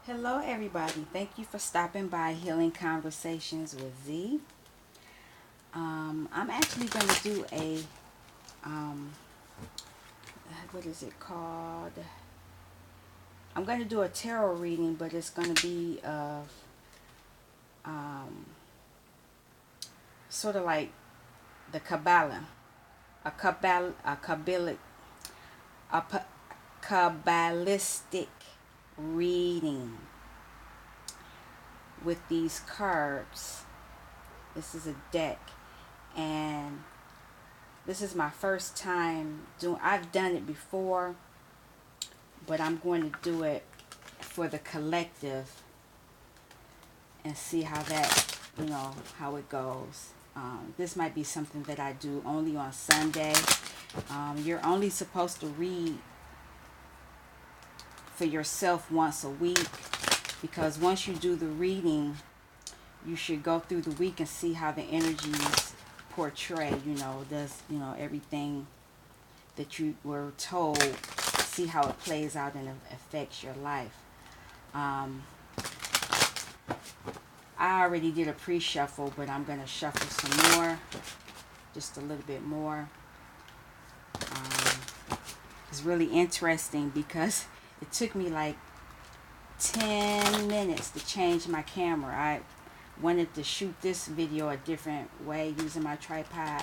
Hello, everybody. Thank you for stopping by Healing Conversations with Z. I'm actually going to do um, what is it called? I'm going to do a tarot reading, but it's going to be um, sort of like the Kabbalah, a Kabbalistic reading with these cards. This is a deck, and this is my first time doing. I've done it before, but I'm going to do it for the collective and see how that, how it goes. This might be something that I do only on Sunday. You're only supposed to read for yourself once a week, because once you do the reading, you should go through the week and see how the energies portray, does, everything that you were told, see how it plays out and affects your life. I already did a pre-shuffle, but I'm going to shuffle some more, just a little bit more. It's really interesting because it took me like 10 minutes to change my camera. I wanted to shoot this video a different way using my tripod,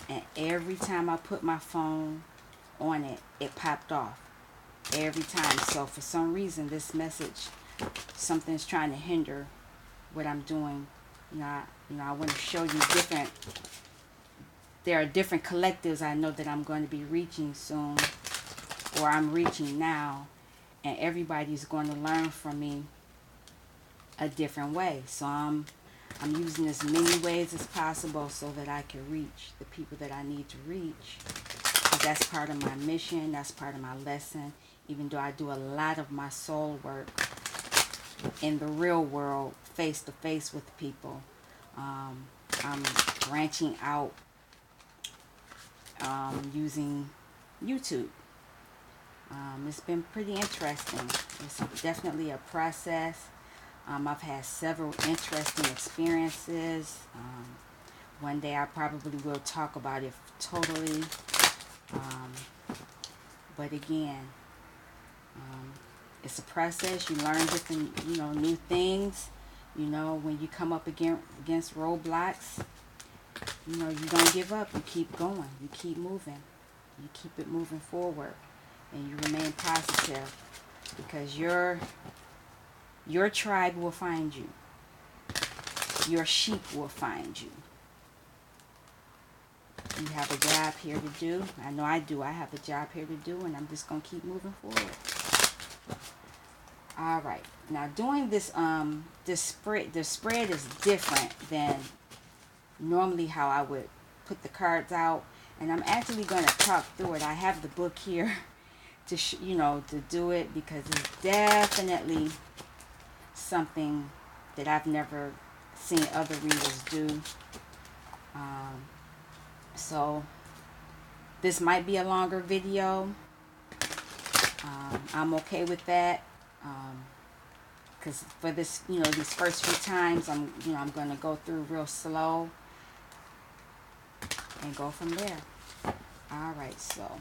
and every time I put my phone on it, it popped off every time. So for some reason, this message, something's trying to hinder what I'm doing. I want to show you different. There are different collectives I know that I'm going to be reaching soon, or I'm reaching now, and everybody's going to learn from me a different way. So I'm using as many ways as possible so that I can reach the people that I need to reach. That's part of my mission. That's part of my lesson. Even though I do a lot of my soul work in the real world, face to face with people, I'm branching out using YouTube. It's been pretty interesting. It's definitely a process. I've had several interesting experiences. One day I probably will talk about it totally. But again, it's a process. You learn different, new things. When you come up against roadblocks, you don't give up. You keep going. You keep moving. You keep it moving forward, and you remain positive, because your tribe will find you. Your sheep will find you. You have a job here to do. I know I do. I have a job here to do, and I'm just going to keep moving forward. All right. Now, doing this the spread is different than normally how I would put the cards out, and I'm actually going to talk through it. I have the book here to to do it, because it's definitely something that I've never seen other readers do. So this might be a longer video. I'm okay with that, because for this, these first few times, I'm going to go through real slow and go from there. All right, so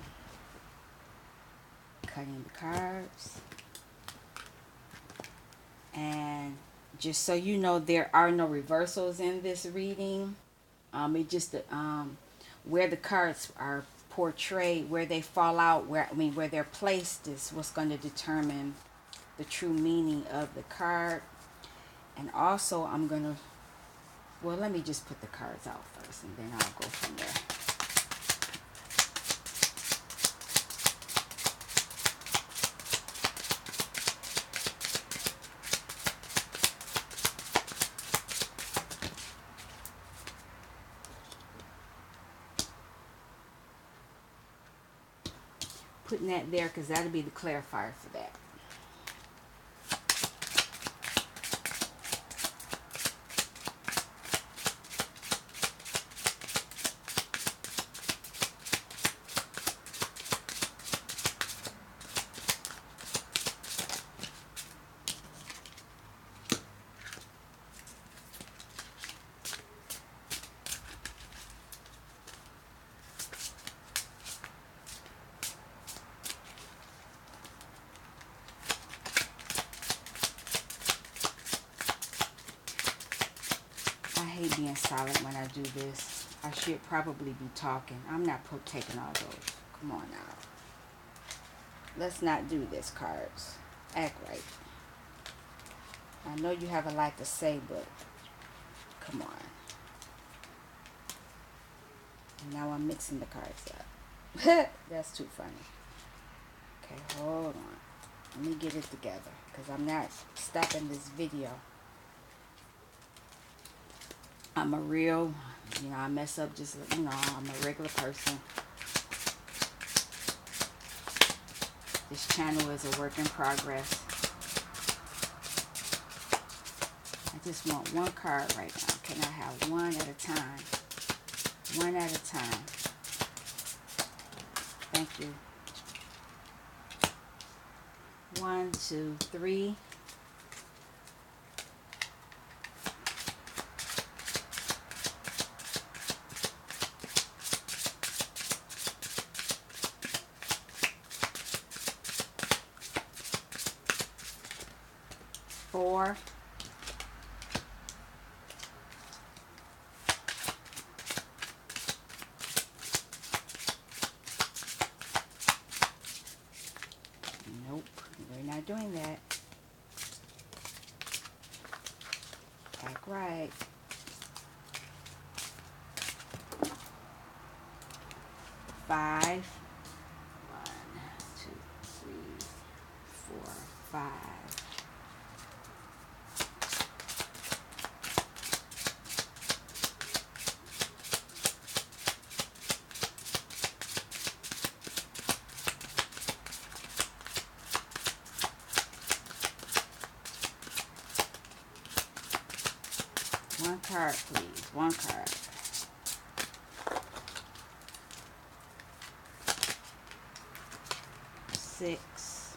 cutting the cards, and just so you know, there are no reversals in this reading. It just where the cards are portrayed, where they fall out, where they're placed is what's going to determine the true meaning of the card. And also, let me just put the cards out first, and then I'll go from there. Putting that there because that'll be the clarifier for that. silent when I do this. I should probably be talking. I'm not taking all those. Come on now. Let's not do this, cards. Act right. I know you have a lot to say, but come on. And now I'm mixing the cards up. That's too funny. Okay, hold on. Let me get it together, because I'm not stopping this video. I'm a real, I mess up just, I'm a regular person. This channel is a work in progress. I just want one card right now. Can I have one at a time? One at a time. Thank you. 1, 2, 3. Four. Nope, we're not doing that. Act right. 5. 1, 2, 3, 4, 5. One card, please. One card. Six.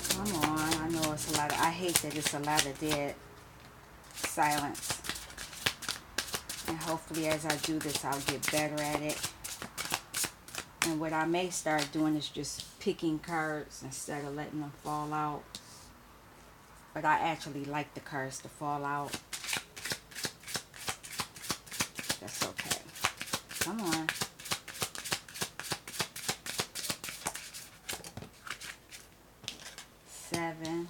Come on. I know it's a lot of, I hate that it's a lot of dead silence. And hopefully as I do this, I'll get better at it. And what I may start doing is just picking cards instead of letting them fall out. But I actually like the cards to fall out. That's okay. Come on. Seven.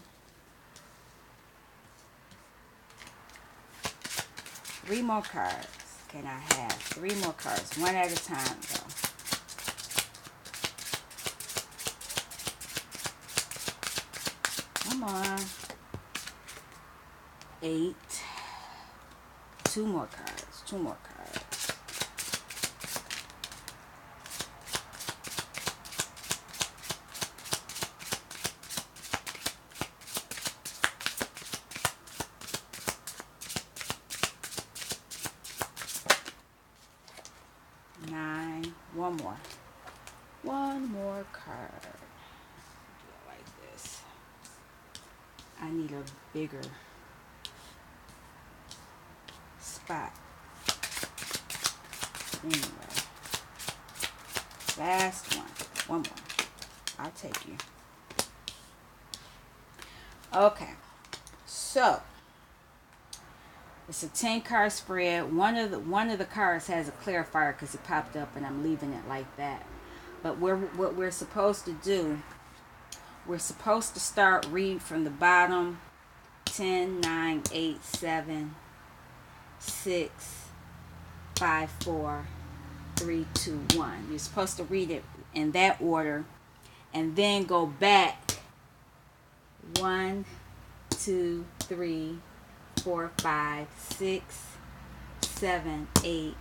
3 more cards. Can I have 3 more cards? One at a time, though. Come on. 8. 2 more cards. 2 more cards. 9. One more. One more card. Do it like this. I need a bigger spot. Anyway. Last one. One more. I'll take you. Okay. So it's a 10 card spread. One of the cards has a clarifier because it popped up, and I'm leaving it like that. But what we're supposed to do, we're supposed to start read from the bottom. 10, 9, 8, 7, 6, 5, 4, 3, 2, 1. You're supposed to read it in that order, and then go back 1, 2, 3, 4, 5, 6, 7, 8,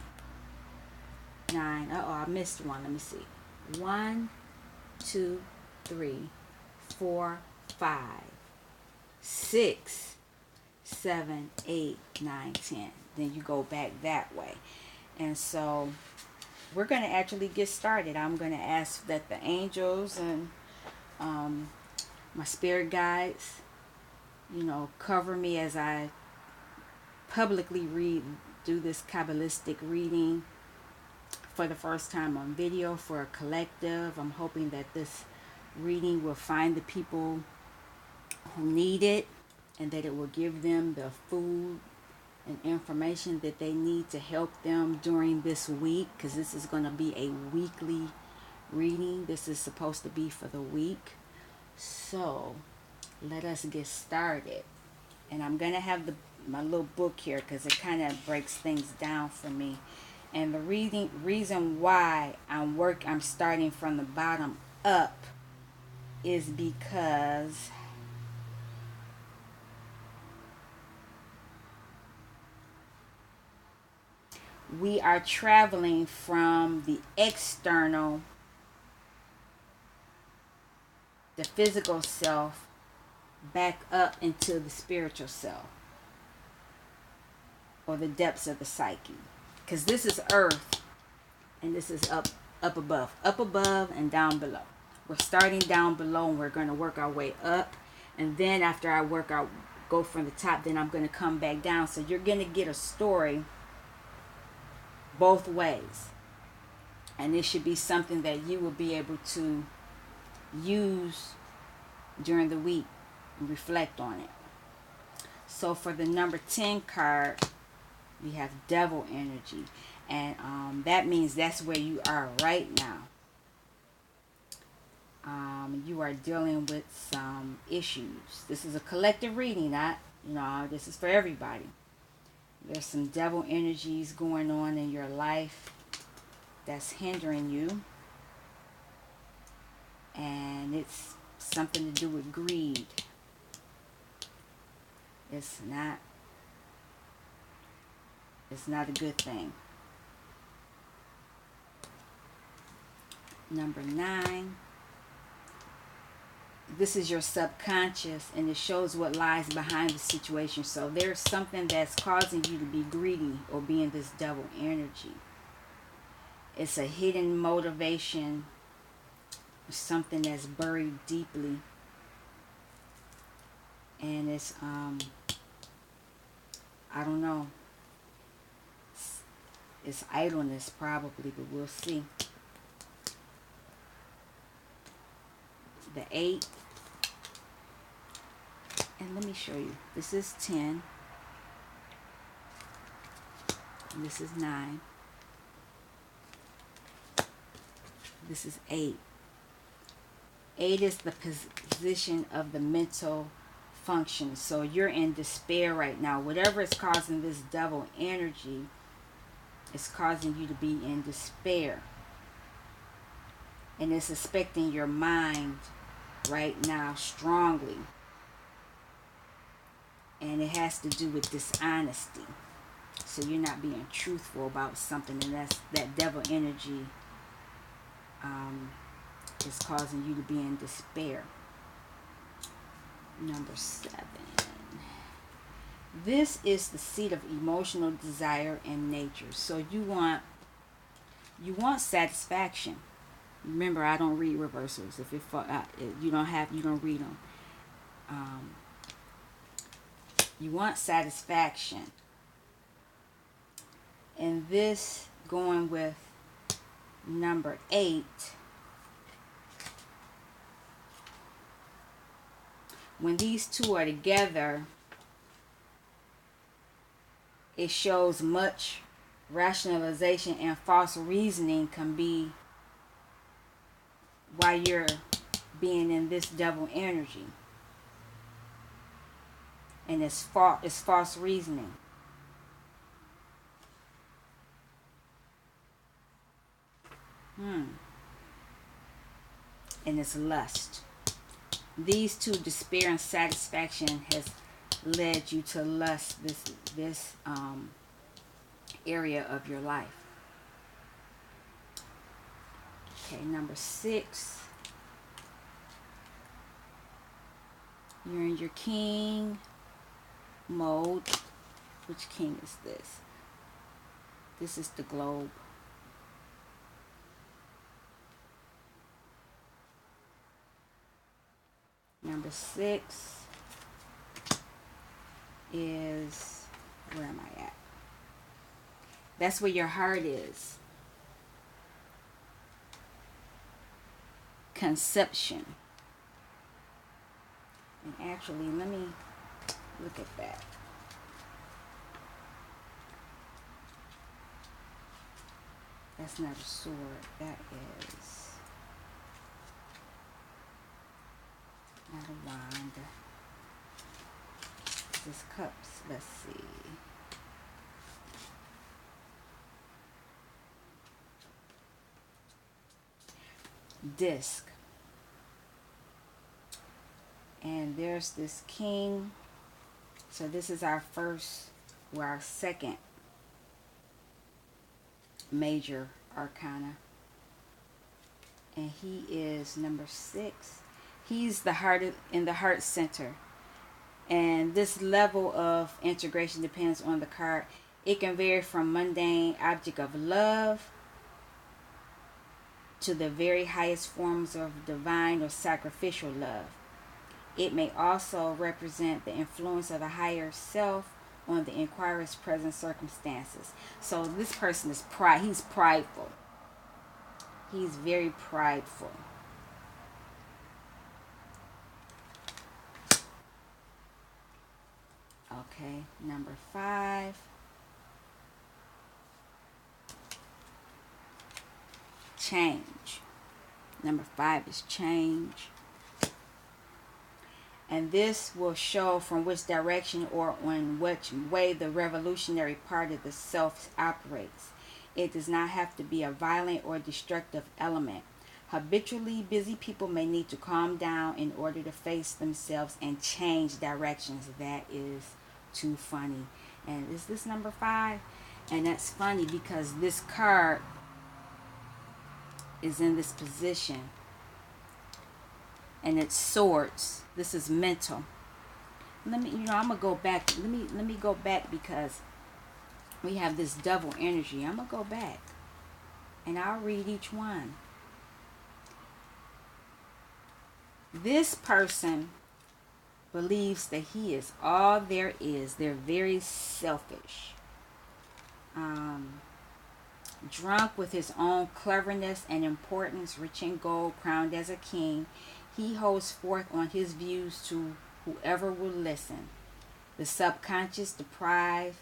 9. Uh-oh, I missed one. Let me see. 1, 2, 3, 4, 5, 6, 7, 8, 9, 10. Then you go back that way. And so we're going to actually get started. I'm going to ask that the angels and my spirit guides, cover me as I publicly read do this Kabbalistic reading for the first time on video for a collective. I'm hoping that this reading will find the people who need it, and that it will give them the food and information that they need to help them during this week, because this is going to be a weekly reading. This is supposed to be for the week. So let us get started. And I'm going to have my little book here because it kind of breaks things down for me. And the reason why I'm starting from the bottom up is because we are traveling from the external, the physical self, back up into the spiritual self, or the depths of the psyche. Because this is earth, and this is up above and down below. We're starting down below, and we're going to work our way up. And then after I go from the top, then I'm going to come back down. So you're going to get a story both ways. And it should be something that you will be able to use during the week and reflect on it. So for the number 10 card, we have devil energy. And that means that's where you are right now. You are dealing with some issues. This is a collective reading, not, this is for everybody. There's some devil energies going on in your life that's hindering you. And it's something to do with greed. It's not a good thing. Number 9. This is your subconscious, and it shows what lies behind the situation. So there's something that's causing you to be greedy or be in this devil energy. It's a hidden motivation, something that's buried deeply. And it's, I don't know. It's idleness probably, but we'll see. The 8. And let me show you. This is 10. And this is 9. This is 8. 8 is the position of the mental function. So you're in despair right now. Whatever is causing this devil energy is causing you to be in despair. And it's affecting your mind right now strongly. And it has to do with dishonesty. So you're not being truthful about something, and that devil energy is causing you to be in despair. Number 7. This is the seat of emotional desire and nature. So you want satisfaction. Remember, I don't read reversals. If you don't read them. You want satisfaction. And this, going with number 8, when these two are together, it shows much rationalization and false reasoning can be why you're being in this devil energy. And it's false reasoning. And it's lust. These two, despair and satisfaction, has led you to lust this area of your life. Okay, number 6. You're in your king mode. Which king is this? This is the globe. Number 6 is, where am I at? That's where your heart is. Conception. And actually, let me look at that. That's not a sword. That is not a wand. This is cups. Let's see. Disc. And there's this king. So this is our first, or our second major arcana. And he is number 6. He's the heart in the heart center. And this level of integration depends on the card. It can vary from mundane object of love to the very highest forms of divine or sacrificial love. It may also represent the influence of the higher self on the inquirer's present circumstances. So this person is he's prideful. He's very prideful. Okay, number 5. Change. Number 5 is change. And this will show from which direction or in which way the revolutionary part of the self operates. It does not have to be a violent or destructive element. Habitually busy people may need to calm down in order to face themselves and change directions. That is too funny. And is this number 5? And that's funny because this card is in this position. And it's swords. This is mental. I'm gonna go back. Let me go back because we have this double energy. I'm gonna go back and I'll read each one. This person believes that he is all there is. They're very selfish. Drunk with his own cleverness and importance, rich in gold, crowned as a king, he holds forth on his views to whoever will listen. The subconscious, deprived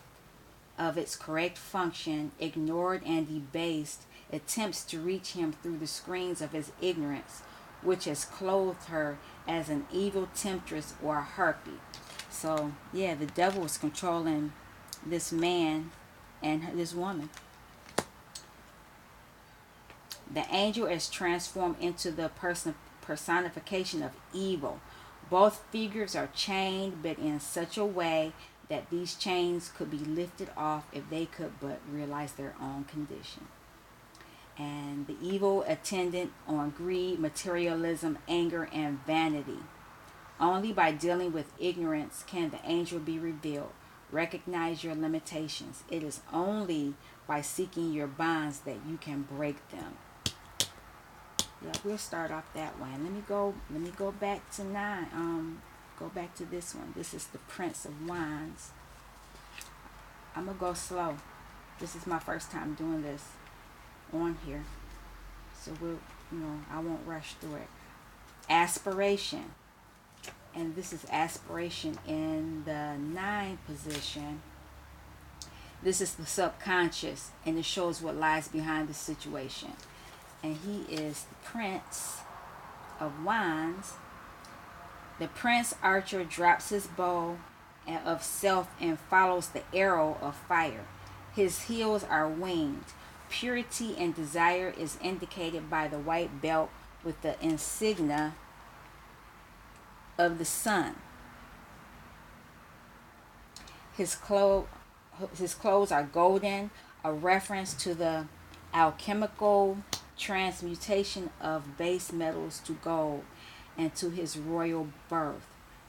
of its correct function, ignored and debased, attempts to reach him through the screens of his ignorance, which has clothed her as an evil temptress or a harpy. So, yeah, the devil is controlling this man and this woman. The angel is transformed into the personification of evil. Both figures are chained, but in such a way that these chains could be lifted off if they could but realize their own condition. And the evil attendant on greed, materialism, anger, and vanity. Only by dealing with ignorance can the angel be revealed. Recognize your limitations. It is only by seeking your bonds that you can break them. Yeah, we'll start off that way. Let me go back to 9. Go back to this one. This is the Prince of Wands. I'm gonna go slow. This is my first time doing this on here, so I won't rush through it. Aspiration, and this is aspiration in the 9 position. This is the subconscious, and it shows what lies behind the situation. And he is the Prince of Wands. The Prince Archer drops his bow of self and follows the arrow of fire. His heels are winged. Purity and desire is indicated by the white belt with the insignia of the sun. His clothes are golden, a reference to the alchemical transmutation of base metals to gold and to his royal birth.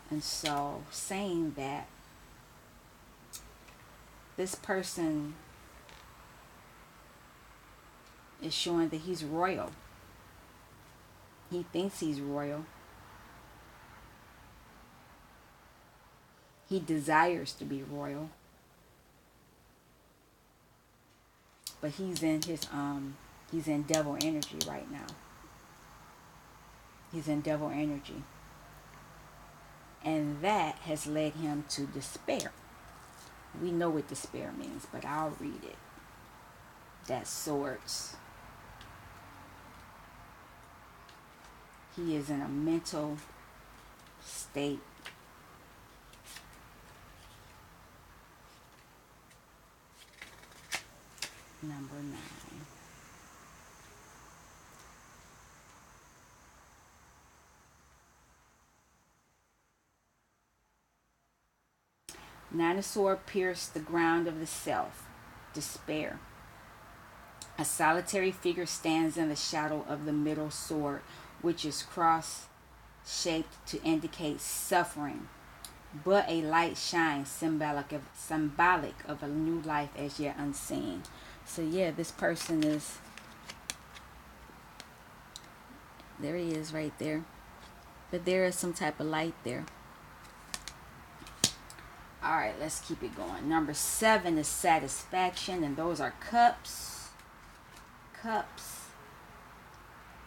And so, saying that, this person is showing that he's royal. He thinks he's royal. He desires to be royal. but he's in devil energy right now. He's in devil energy. And that has led him to despair. We know what despair means, but I'll read it. That's swords. He is in a mental state. Number 9. Nine of Swords pierced the ground of the self. Despair. A solitary figure stands in the shadow of the middle sword, which is cross-shaped to indicate suffering. But a light shines, symbolic of a new life as yet unseen. So yeah, this person is, there he is right there. But there is some type of light there. All right, let's keep it going. Number 7 is satisfaction, and those are cups. Cups.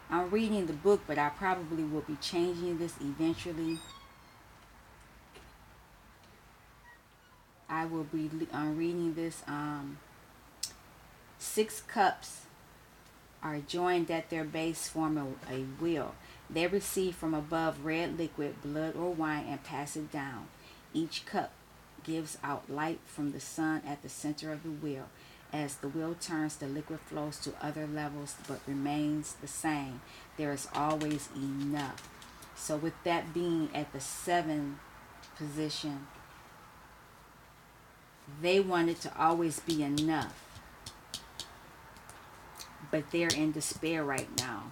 I'm reading the book, but I probably will be changing this eventually. I will be reading this. 6 cups are joined at their base, form a wheel. They receive from above red liquid, blood or wine, and pass it down. Each cup gives out light from the sun at the center of the wheel. As the wheel turns, the liquid flows to other levels but remains the same. There is always enough. So with that being at the 7 position, they want it to always be enough. But they're in despair right now.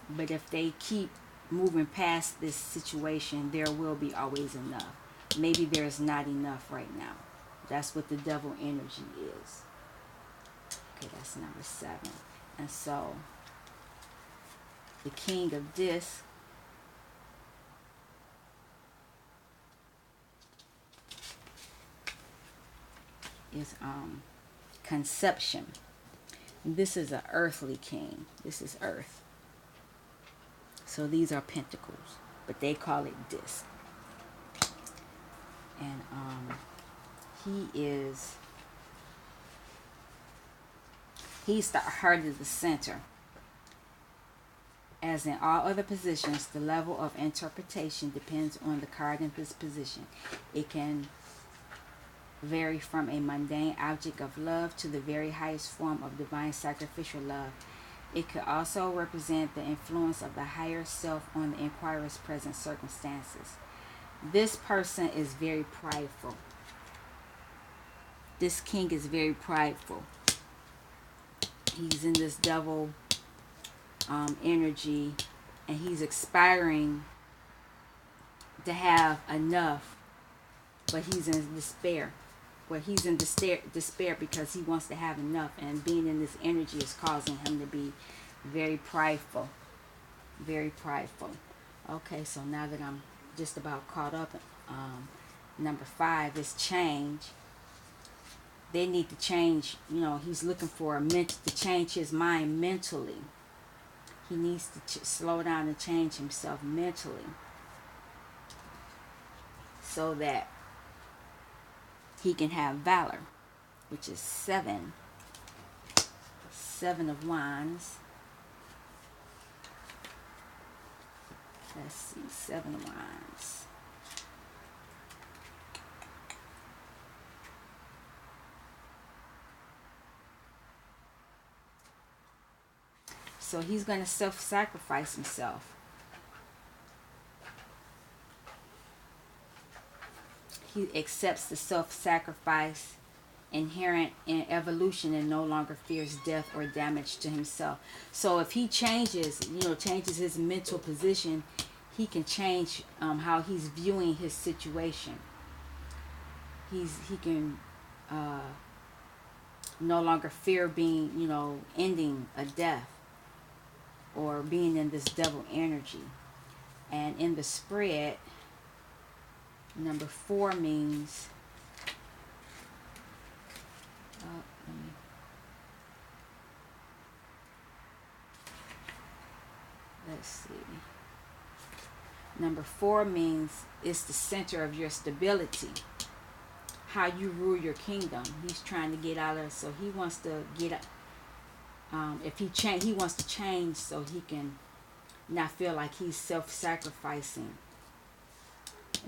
But if they keep moving past this situation, there will be always enough. Maybe there's not enough right now. That's what the devil energy is. Okay, that's number 7. And so, the King of Discs is conception. This is an earthly king. This is earth. So these are pentacles, but they call it disc. And he's the heart of the center. As in all other positions, the level of interpretation depends on the card in this position. It can vary from a mundane object of love to the very highest form of divine sacrificial love. It could also represent the influence of the higher self on the inquirer's present circumstances. This person is very prideful. This king is very prideful. He's in this devil energy, and he's aspiring to have enough, but he's in despair. Well, he's in despair because he wants to have enough, and being in this energy is causing him to be very prideful. Very prideful. Okay, so now that I'm just about caught up, number 5 is change. They need to change. You know, he's looking for to change his mind mentally. He needs to slow down and change himself mentally, so that he can have valor, which is 7. 7 of Wands. Let's see, 7 of Wands. So he's going to self-sacrifice himself. He accepts the self-sacrifice inherent in evolution and no longer fears death or damage to himself. So if he changes his mental position, he can change how he's viewing his situation. He can no longer fear being, ending a death or being in this devil energy. And in the spread, number 4 means let's see. Number 4 means it's the center of your stability. How you rule your kingdom. He's trying to get out of, so he wants to get, if he wants to change so he can not feel like he's self-sacrificing,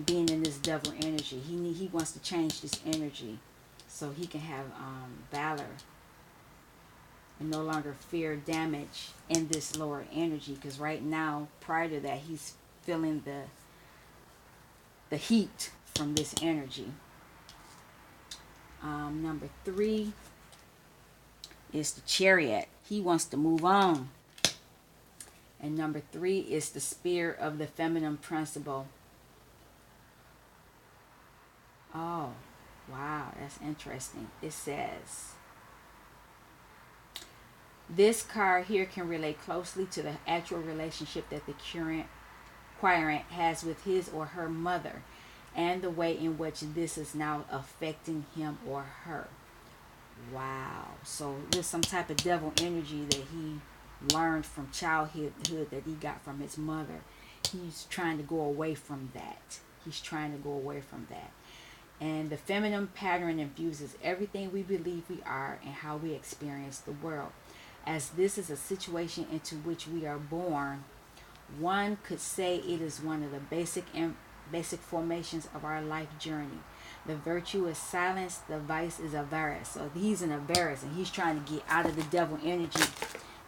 being in this devil energy. He wants to change this energy so he can have valor and no longer fear damage in this lower energy. Because right now, prior to that, he's feeling the heat from this energy. Number 3 is the Chariot. He wants to move on. And number 3 is the Spear of the Feminine Principle. Oh, wow, that's interesting. It says, this card here can relate closely to the actual relationship that the quirent has with his or her mother, and the way in which this is now affecting him or her. Wow. So there's some type of devil energy that he learned from childhood that he got from his mother. He's trying to go away from that. And the feminine pattern infuses everything we believe we are and how we experience the world. As this is a situation into which we are born, one could say it is one of the basic formations of our life journey. The virtue is silence, the vice is avarice. So he's an avarice, and he's trying to get out of the devil energy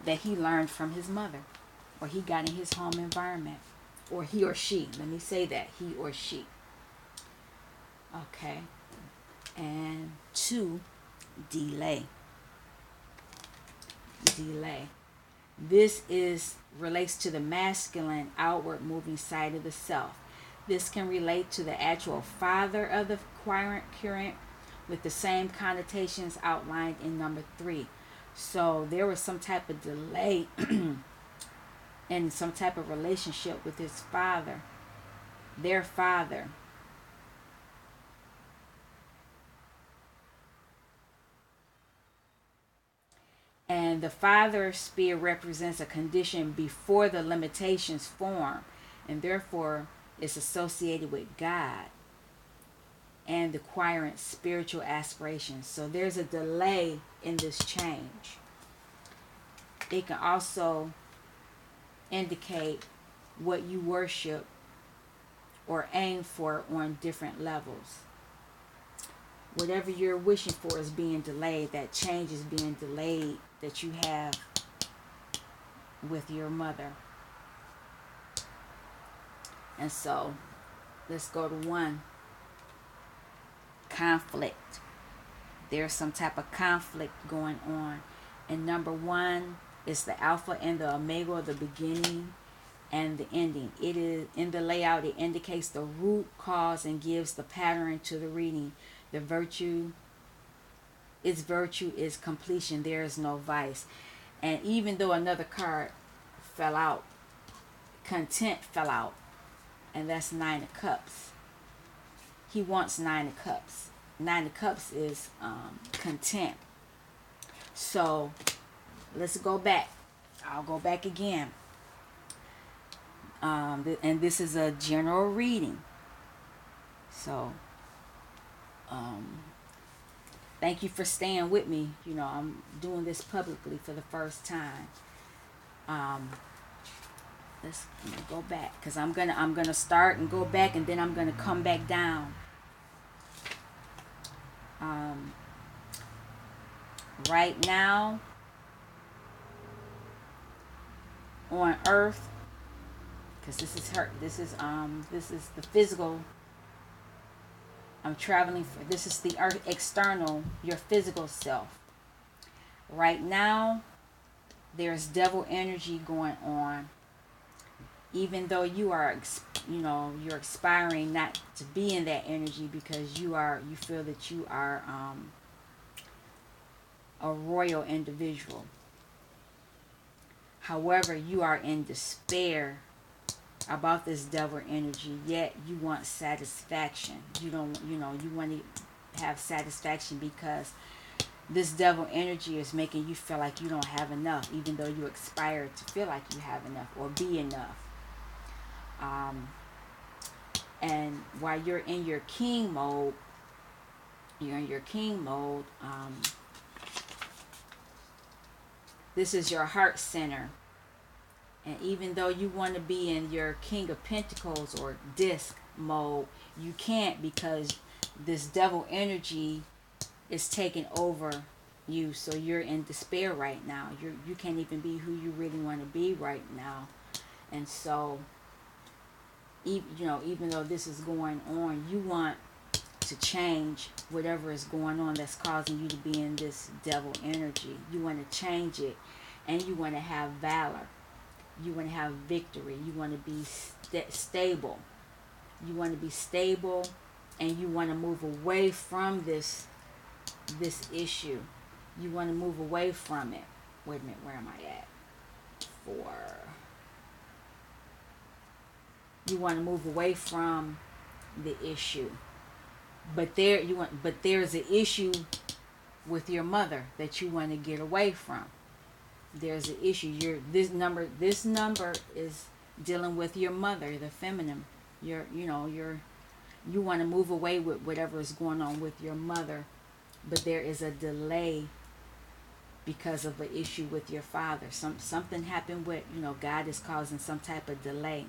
that he learned from his mother, or he got in his home environment, or he or she. Let me say that, he or she. Okay. And 2, delay. This relates to the masculine outward moving side of the self. This can relate to the actual father of the quirent with the same connotations outlined in number 3. So there was some type of delay in some type of relationship with his father, their father. And the father spear represents a condition before the limitations form, and therefore is associated with God and the quirent's spiritual aspirations. So there's a delay in this change. It can also indicate what you worship or aim for on different levels. Whatever you're wishing for is being delayed. That change is being delayed that you have with your mother. And so let's go to 1. Conflict. There's some type of conflict going on. And number 1 is the alpha and the omega, the beginning and the ending. It is in the layout. It indicates the root cause and gives the pattern to the reading. The virtue, its virtue is completion. There is no vice. And even though another card fell out, content fell out, and that's 9 of Cups. He wants 9 of Cups. 9 of Cups is content. So let's go back. I'll go back again. And this is a general reading. So thank you for staying with me. You know, I'm doing this publicly for the first time. Let's go back, because I'm gonna start and go back, and then I'm gonna come back down. Right now on Earth, because this is the physical. I'm traveling for, this is the earth external, your physical self. Right now, there's devil energy going on. Even though you are, you're aspiring not to be in that energy, because you feel that you are a royal individual. However, you are in despair about this devil energy, yet you want satisfaction. You want to have satisfaction because this devil energy is making you feel like you don't have enough, even though you aspire to feel like you have enough or be enough. And while you're in your king mode, this is your heart center. And even though you want to be in your King of Pentacles or disc mode, you can't, because this devil energy is taking over you. So you're in despair right now. You can't even be who you really want to be right now. And so, even though this is going on, you want to change whatever is going on that's causing you to be in this devil energy. You want to change it, and you want to have valor. You want to have victory. You want to be stable. You want to be stable, and you want to move away from this issue. You want to move away from it. Wait a minute, where am I at? You want to move away from the issue. But there's an issue with your mother that you want to get away from. There's an issue. This number is dealing with your mother, the feminine. You want to move away with whatever is going on with your mother, but there is a delay because of an issue with your father. Something happened with, God is causing some type of delay.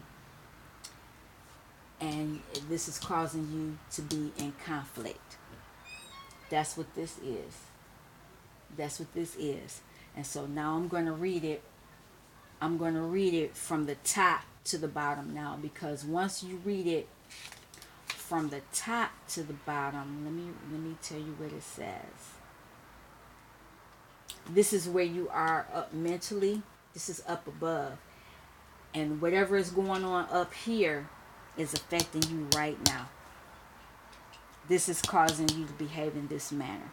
And this is causing you to be in conflict. That's what this is. And so now I'm going to read it. I'm going to read it from the top to the bottom now, because once you read it from the top to the bottom, let me tell you what it says. This is where you are up mentally. This is up above. And whatever is going on up here is affecting you right now. This is causing you to behave in this manner.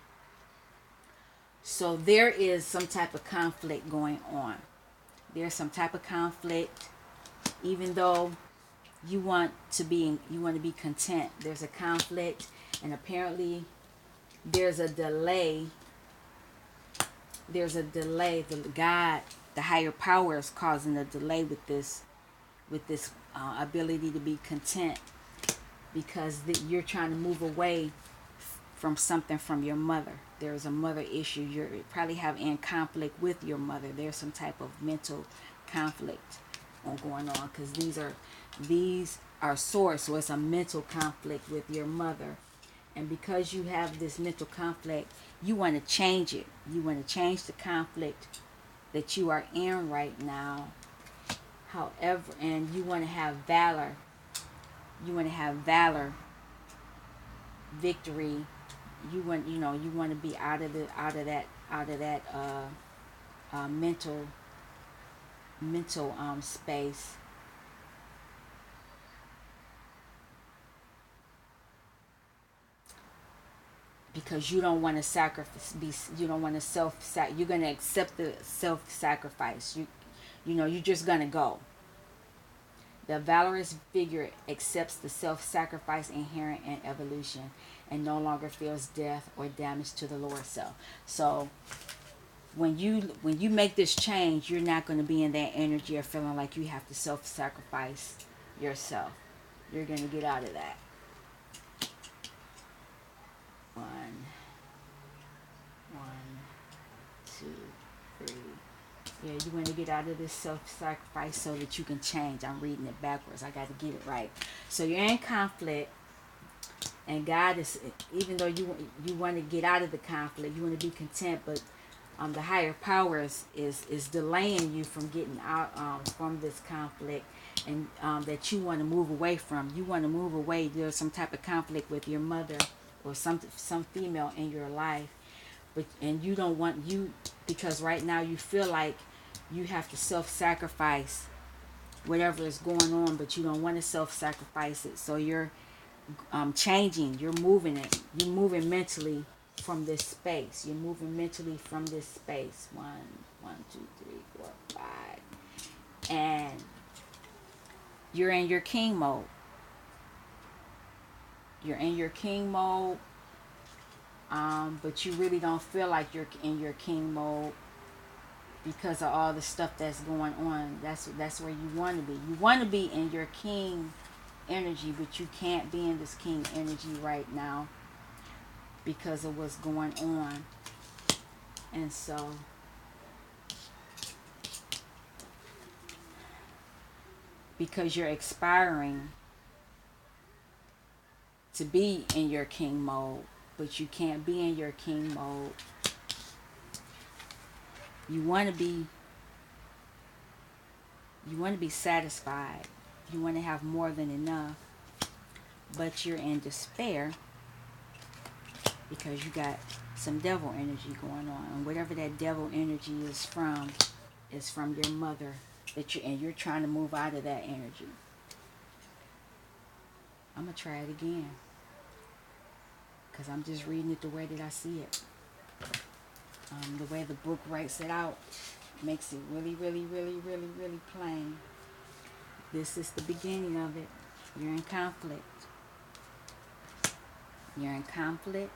So there is some type of conflict going on. There's some type of conflict, even though you want to be content. There's a conflict, and apparently there's a delay. The higher power is causing a delay with this ability to be content, because you're trying to move away from something from your mother. There's a mother issue. You probably have in conflict with your mother. There's some type of mental conflict going on, because these are swords, so it's a mental conflict with your mother. And because you have this mental conflict, you want to change it. You want to change the conflict that you are in right now. However, and you want to have valor. You want to have valor, victory. You want to be out of that mental space. Because you don't want to you're going to accept the self-sacrifice. You're just going to go. The valorous figure accepts the self-sacrifice inherent in evolution and no longer feels death or damage to the lower self. So when you make this change, you're not going to be in that energy of feeling like you have to self-sacrifice yourself. You're going to get out of that. 1, 2, 3. Yeah, you want to get out of this self-sacrifice so that you can change. I'm reading it backwards. I got to get it right. So you're in conflict, and God is, even though you want to get out of the conflict, you want to be content, but the higher power is delaying you from getting out from this conflict, and that you want to move away from. You want to move away. There's some type of conflict with your mother or some female in your life, and you don't want because right now you feel like you have to self-sacrifice whatever is going on, but you don't want to self-sacrifice it. So you're changing. You're moving it. You're moving mentally from this space. You're moving mentally from this space. 1, 2, 3, 4, 5, and you're in your king mode. You're in your king mode, But you really don't feel like you're in your king mode because of all the stuff that's going on. That's where you want to be. You want to be in your king energy, but you can't be in this king energy right now because of what's going on. And so because you're expiring to be in your king mode, but you can't be in your king mode. You want to be satisfied. You want to have more than enough, but you're in despair because you got some devil energy going on, and whatever that devil energy is from your mother, and you're trying to move out of that energy. I'm gonna try it again because I'm just reading it the way that I see it. The way the book writes it out makes it really, really, really, really, really plain. This is the beginning of it. You're in conflict. You're in conflict.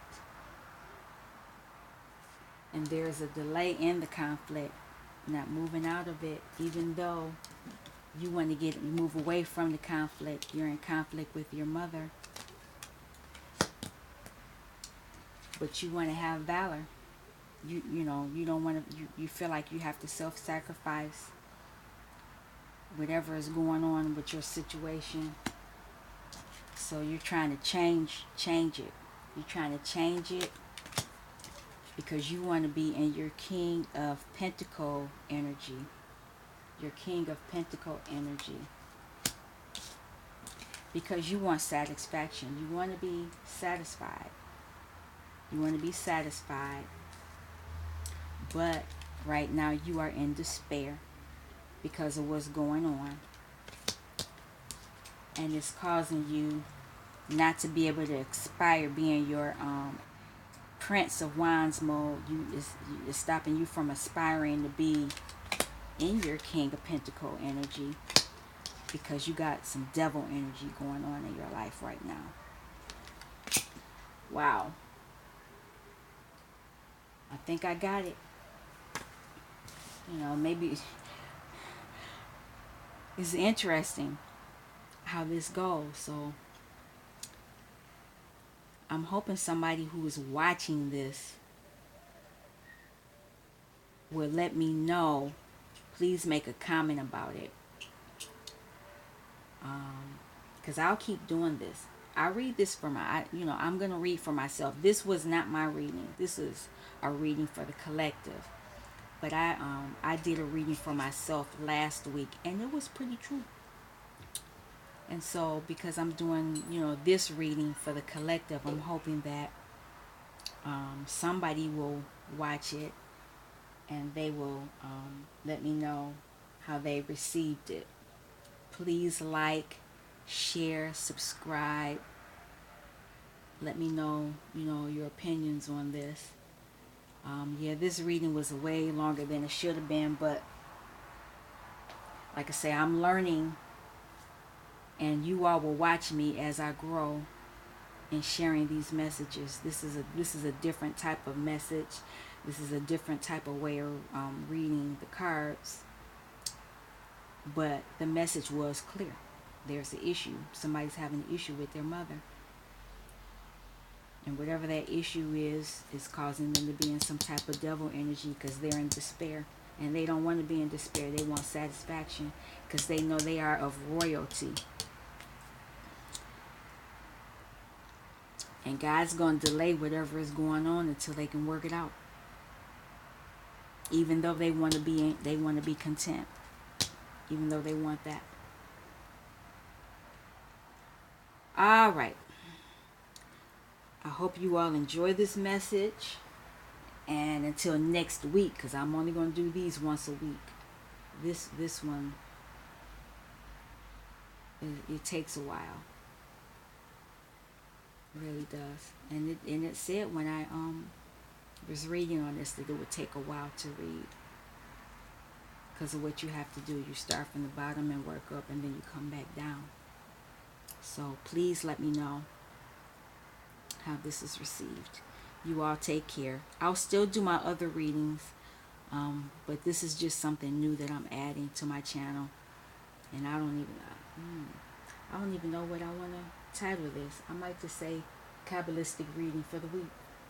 And there's a delay in the conflict, not moving out of it, even though you want to move away from the conflict. You're in conflict with your mother. But you want to have valor. You don't want to, you feel like you have to self-sacrifice whatever is going on with your situation. So you're trying to change it. You're trying to change it because you want to be in your King of Pentacle energy. Your King of Pentacle energy. Because you want satisfaction. You want to be satisfied. You want to be satisfied. But right now you are in despair because of what's going on. And it's causing you not to be able to expire being your Prince of Wands mode. It's stopping you from aspiring to be in your King of Pentacle energy because you got some devil energy going on in your life right now. Wow. I think I got it. Maybe it's interesting how this goes. So I'm hoping somebody who is watching this will let me know. Please make a comment about it. Because I'll keep doing this. I read this for I'm going to read for myself. This was not my reading. This is a reading for the collective. But I did a reading for myself last week, and it was pretty true. And so because I'm doing, this reading for the collective, I'm hoping that somebody will watch it and they will let me know how they received it. Please like, share, subscribe. Let me know, your opinions on this. This reading was way longer than it should have been, but like I say, I'm learning, and you all will watch me as I grow in sharing these messages. This is a different type of message. This is a different type of way of reading the cards, but the message was clear. There's an issue. Somebody's having an issue with their mother. And whatever that issue is causing them to be in some type of devil energy because they're in despair. And they don't want to be in despair. They want satisfaction because they know they are of royalty. And God's going to delay whatever is going on until they can work it out. Even though they want to be content. Even though they want that. All right. I hope you all enjoy this message. And until next week, because I'm only going to do these once a week. This one, it takes a while. It really does. And it said when I was reading on this that it would take a while to read. Because of what you have to do. You start from the bottom and work up, and then you come back down. So please let me know how this is received. You all take care. I'll still do my other readings, but this is just something new that I'm adding to my channel, and I don't even know what I want to title this. I might just say Kabbalistic reading for the week.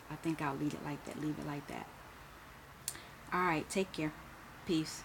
I think I'll leave it like that. All right, take care. Peace.